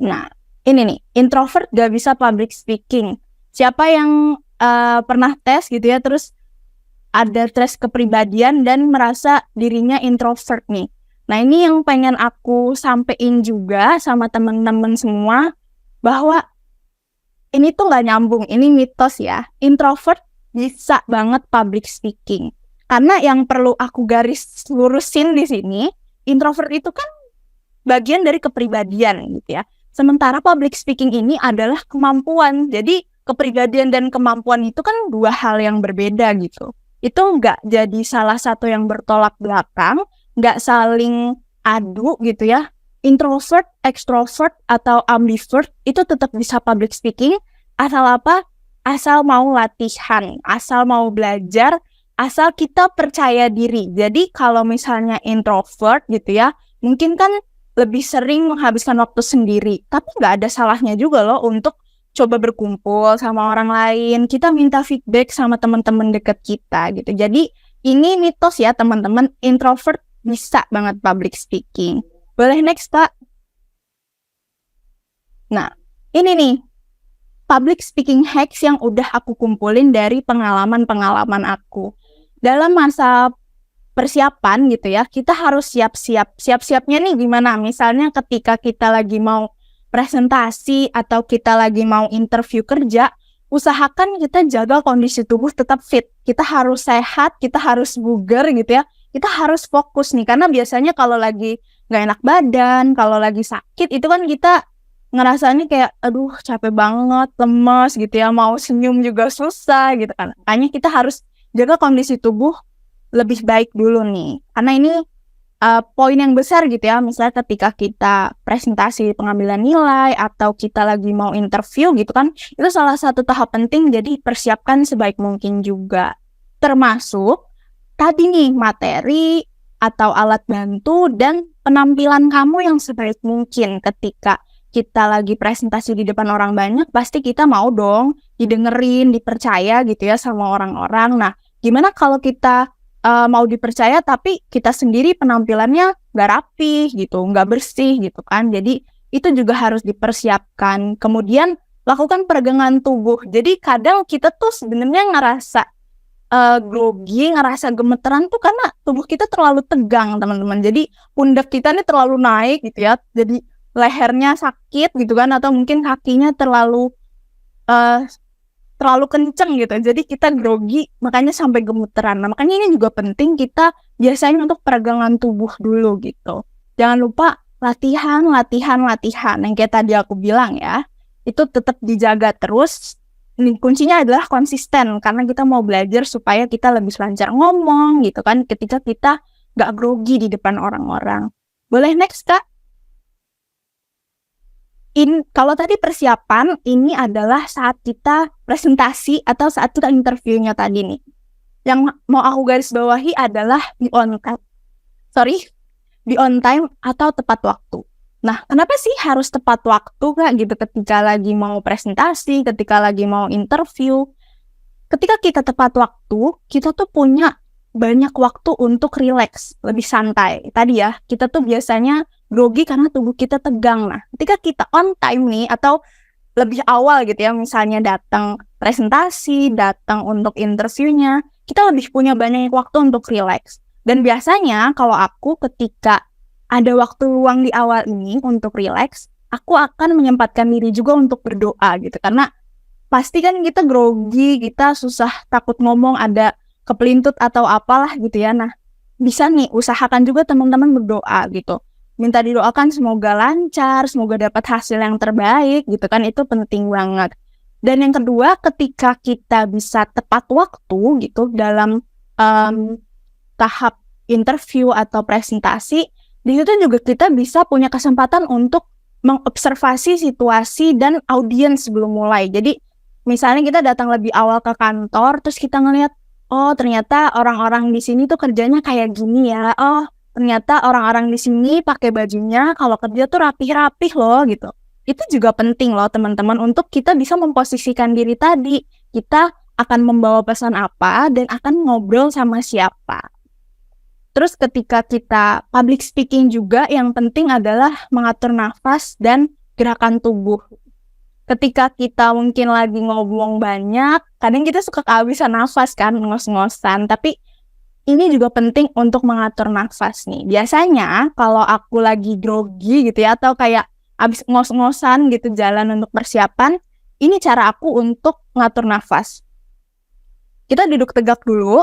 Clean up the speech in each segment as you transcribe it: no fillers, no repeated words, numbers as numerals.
Nah, ini nih, introvert gak bisa public speaking. Siapa yang pernah tes gitu ya, terus ada tes kepribadian dan merasa dirinya introvert nih. Nah, ini yang pengen aku sampein juga sama temen-temen semua, bahwa ini tuh nggak nyambung, ini mitos ya. Introvert bisa banget public speaking. Karena yang perlu aku garis lurusin di sini, introvert itu kan bagian dari kepribadian gitu ya. Sementara public speaking ini adalah kemampuan. Jadi kepribadian dan kemampuan itu kan dua hal yang berbeda gitu. Itu nggak jadi salah satu yang bertolak belakang, nggak saling adu gitu ya. Introvert, extrovert, atau ambivert itu tetap bisa public speaking, asal apa? Asal mau latihan, asal mau belajar, asal kita percaya diri. Jadi kalau misalnya introvert gitu ya, mungkin kan lebih sering menghabiskan waktu sendiri. Tapi nggak ada salahnya juga loh untuk coba berkumpul sama orang lain. Kita minta feedback sama teman-teman dekat kita gitu. Jadi ini mitos ya teman-teman, introvert bisa banget public speaking. Boleh next, Pak? Nah, ini nih, public speaking hacks yang udah aku kumpulin dari pengalaman-pengalaman aku. Dalam masa persiapan gitu ya, kita harus siap-siap. Siap-siapnya nih gimana? Misalnya ketika kita lagi mau presentasi atau kita lagi mau interview kerja, usahakan kita jaga kondisi tubuh tetap fit. Kita harus sehat, kita harus bugar gitu ya. Kita harus fokus nih, karena biasanya kalau lagi nggak enak badan, kalau lagi sakit, itu kan kita ngerasanya kayak, aduh capek banget, lemes gitu ya, mau senyum juga susah gitu kan. Makanya kita harus jaga kondisi tubuh lebih baik dulu nih. Karena ini poin yang besar gitu ya, misalnya ketika kita presentasi pengambilan nilai atau kita lagi mau interview gitu kan, itu salah satu tahap penting, jadi persiapkan sebaik mungkin juga. Termasuk tadi nih materi atau alat bantu dan penampilan kamu yang sebaik mungkin. Ketika kita lagi presentasi di depan orang banyak, pasti kita mau dong didengerin, dipercaya gitu ya sama orang-orang. Nah, gimana kalau kita mau dipercaya tapi kita sendiri penampilannya nggak rapi gitu, nggak bersih gitu kan. Jadi itu juga harus dipersiapkan. Kemudian lakukan peregangan tubuh. Jadi kadang kita tuh sebenarnya ngerasa grogi, ngerasa gemeteran tuh karena tubuh kita terlalu tegang, teman-teman. Jadi pundak kita nih terlalu naik gitu ya. Jadi lehernya sakit gitu kan, atau mungkin kakinya terlalu kenceng gitu, jadi kita grogi, makanya sampai gemeteran. Nah, makanya ini juga penting kita biasain untuk peregangan tubuh dulu gitu. Jangan lupa latihan, yang kayak tadi aku bilang ya, itu tetap dijaga terus. Ini kuncinya adalah konsisten, karena kita mau belajar supaya kita lebih lancar ngomong gitu kan, ketika kita gak grogi di depan orang-orang. Boleh next, Kak? Kalau tadi persiapan, ini adalah saat kita presentasi atau saat kita interviewnya tadi nih. Yang mau aku garis bawahi adalah be on time atau tepat waktu. Nah, kenapa sih harus tepat waktu, Kak, gitu, ketika lagi mau presentasi, ketika lagi mau interview? Ketika kita tepat waktu, kita tuh punya banyak waktu untuk relax, lebih santai. Tadi ya, kita tuh biasanya grogi karena tubuh kita tegang. Nah, ketika kita on time nih, atau lebih awal gitu ya, misalnya datang presentasi, datang untuk interviewnya, kita lebih punya banyak waktu untuk relax. Dan biasanya kalau aku ketika ada waktu luang di awal ini untuk relax, aku akan menyempatkan diri juga untuk berdoa gitu. Karena pasti kan kita grogi, kita susah, takut ngomong, ada kepelintut atau apalah gitu ya. Nah, bisa nih usahakan juga teman-teman berdoa gitu. Minta didoakan semoga lancar, semoga dapat hasil yang terbaik gitu kan, itu penting banget. Dan yang kedua, ketika kita bisa tepat waktu gitu dalam tahap interview atau presentasi, di situ juga kita bisa punya kesempatan untuk mengobservasi situasi dan audiens sebelum mulai. Jadi misalnya kita datang lebih awal ke kantor, terus kita ngelihat, oh ternyata orang-orang di sini tuh kerjanya kayak gini ya. Oh ternyata orang-orang di sini pakai bajunya kalau kerja tuh rapih-rapih loh gitu. Itu juga penting loh teman-teman, untuk kita bisa memposisikan diri tadi. Kita akan membawa pesan apa dan akan ngobrol sama siapa. Terus ketika kita public speaking juga, yang penting adalah mengatur nafas dan gerakan tubuh. Ketika kita mungkin lagi ngomong banyak, kadang kita suka kehabisan nafas kan, ngos-ngosan. Tapi ini juga penting untuk mengatur nafas nih. Biasanya kalau aku lagi grogi gitu ya, atau kayak abis ngos-ngosan gitu jalan untuk persiapan, ini cara aku untuk ngatur nafas. Kita duduk tegak dulu,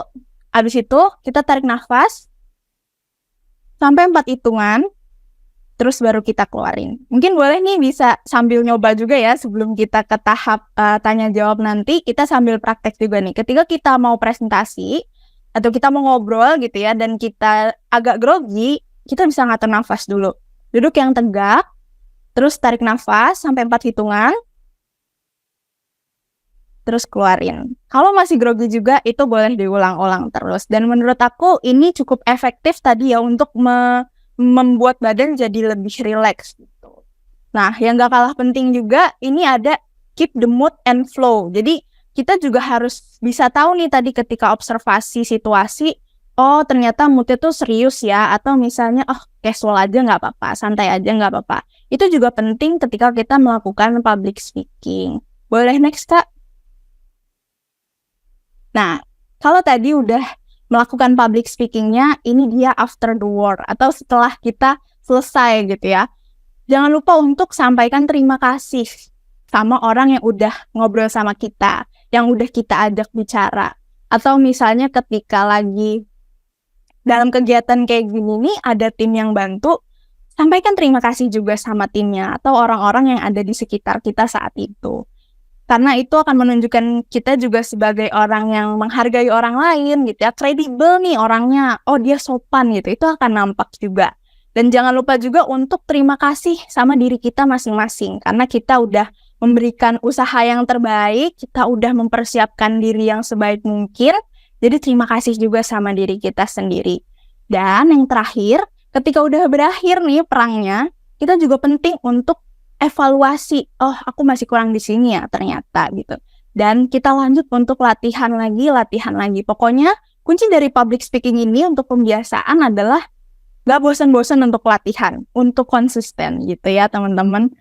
abis itu kita tarik nafas sampai 4 hitungan, terus baru kita keluarin. Mungkin boleh nih bisa sambil nyoba juga ya, sebelum kita ke tahap tanya jawab nanti, kita sambil praktek juga nih. Ketika kita mau presentasi, atau kita mau ngobrol gitu ya, dan kita agak grogi, kita bisa ngatur nafas dulu. Duduk yang tegak, terus tarik nafas sampai 4 hitungan, terus keluarin. Kalau masih grogi juga, itu boleh diulang-ulang terus. Dan menurut aku ini cukup efektif tadi ya untuk membuat badan jadi lebih rileks gitu. Nah, yang gak kalah penting juga, ini ada keep the mood and flow. Jadi, kita juga harus bisa tahu nih tadi ketika observasi situasi, oh ternyata moodnya tuh serius ya, atau misalnya, oh casual aja gak apa-apa, santai aja gak apa-apa. Itu juga penting ketika kita melakukan public speaking. Boleh next, Kak? Nah, kalau tadi udah melakukan public speaking-nya, ini dia after the war, atau setelah kita selesai gitu ya. Jangan lupa untuk sampaikan terima kasih sama orang yang udah ngobrol sama kita, yang udah kita ajak bicara. Atau misalnya ketika lagi dalam kegiatan kayak gini nih, ada tim yang bantu, sampaikan terima kasih juga sama timnya, atau orang-orang yang ada di sekitar kita saat itu. Karena itu akan menunjukkan kita juga sebagai orang yang menghargai orang lain gitu ya, kredibel nih orangnya, oh dia sopan gitu, itu akan nampak juga. Dan jangan lupa juga untuk terima kasih sama diri kita masing-masing, karena kita udah memberikan usaha yang terbaik, kita udah mempersiapkan diri yang sebaik mungkin, jadi terima kasih juga sama diri kita sendiri. Dan yang terakhir, ketika udah berakhir nih perangnya, kita juga penting untuk evaluasi, oh aku masih kurang di sini ya ternyata gitu. Dan kita lanjut untuk latihan lagi. Pokoknya kunci dari public speaking ini untuk pembiasaan adalah gak bosan-bosan untuk latihan, untuk konsisten gitu ya teman-teman.